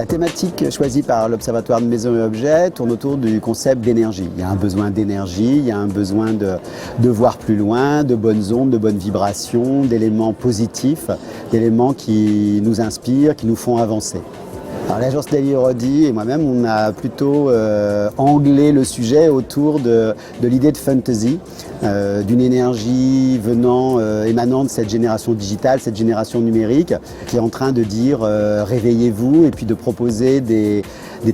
La thématique choisie par l'Observatoire de Maisons et Objets tourne autour du concept d'énergie. Il y a un besoin d'énergie, il y a un besoin de voir plus loin, de bonnes ondes, de bonnes vibrations, d'éléments positifs, d'éléments qui nous inspirent, qui nous font avancer. L'agence Daily Rodi et moi-même, on a plutôt anglé le sujet autour de l'idée de fantasy, d'une énergie émanant de cette génération digitale, cette génération numérique, qui est en train de dire réveillez-vous et puis de proposer des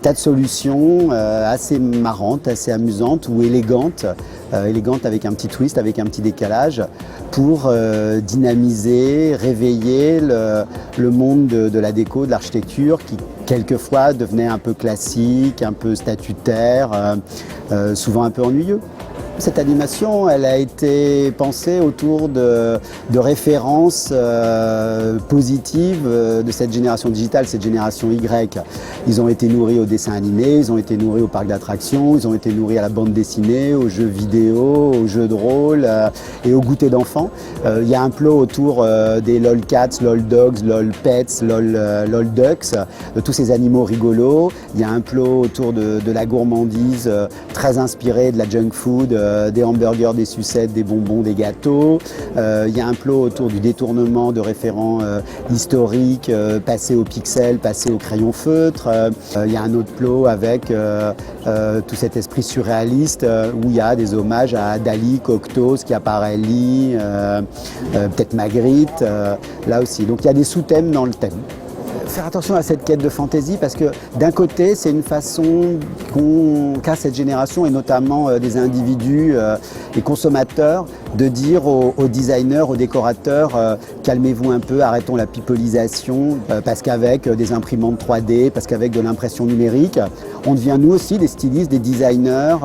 tas de solutions assez marrantes, assez amusantes ou élégantes avec un petit twist, avec un petit décalage, pour dynamiser, réveiller le monde de la déco, de l'architecture, qui quelquefois devenait un peu classique, un peu statutaire, souvent un peu ennuyeux. Cette animation, elle a été pensée autour de références positives de cette génération digitale, cette génération Y. Ils ont été nourris au dessin animé, ils ont été nourris au parc d'attractions, ils ont été nourris à la bande dessinée, aux jeux vidéo, aux jeux de rôle et au goûter d'enfants. Il y a un plot autour des LOL Cats, LOL Dogs, LOL Pets, LOL Ducks, de tous ces animaux rigolos. Il y a un plot autour de la gourmandise très inspirée de la junk food, des hamburgers, des sucettes, des bonbons, des gâteaux. Il y a un plot autour du détournement de référents historiques, passés au pixel, passés au crayon feutre. Il y a un autre plot avec tout cet esprit surréaliste où il y a des hommages à Dali, Cocteau, Schiaparelli, peut-être Magritte, là aussi. Donc il y a des sous-thèmes dans le thème. Faire attention à cette quête de fantaisie parce que d'un côté c'est une façon qu'a cette génération et notamment des individus et consommateurs de dire aux designers, aux décorateurs calmez-vous un peu, arrêtons la pipolisation parce qu'avec des imprimantes 3D, parce qu'avec de l'impression numérique, on devient nous aussi des stylistes, des designers,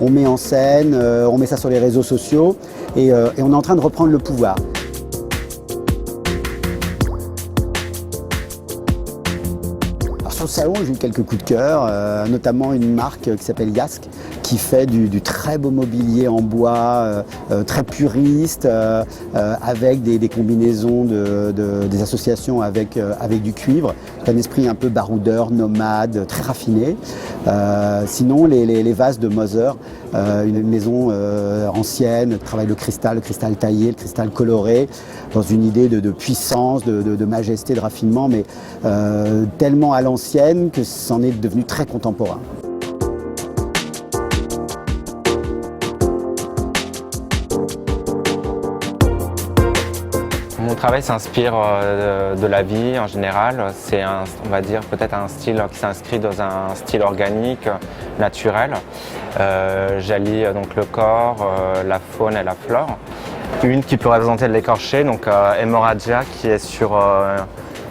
on met en scène, on met ça sur les réseaux sociaux et on est en train de reprendre le pouvoir. Sur le salon, j'ai eu quelques coups de cœur, notamment une marque qui s'appelle Yask, qui fait du très beau mobilier en bois, très puriste, avec des combinaisons des associations avec du cuivre. C'est un esprit un peu baroudeur, nomade, très raffiné. Sinon, les vases de Moser, une maison ancienne, travaille le cristal taillé, le cristal coloré, dans une idée de puissance, de majesté, de raffinement, mais tellement à l'ancienne que c'en est devenu très contemporain. Mon travail s'inspire de la vie en général. C'est on va dire peut-être un style qui s'inscrit dans un style organique, naturel. J'allie donc le corps, la faune et la flore. Une qui peut représenter l'écorché, donc hémorragia, qui est sur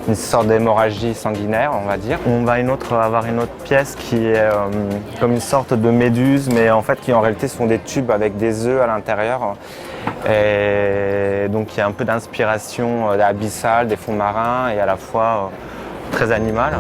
une sorte d'hémorragie sanguinaire, on va dire. On va avoir une autre pièce qui est comme une sorte de méduse, mais en fait qui en réalité sont des tubes avec des œufs à l'intérieur. Et donc il y a un peu d'inspiration abyssale, des fonds marins et à la fois très animale.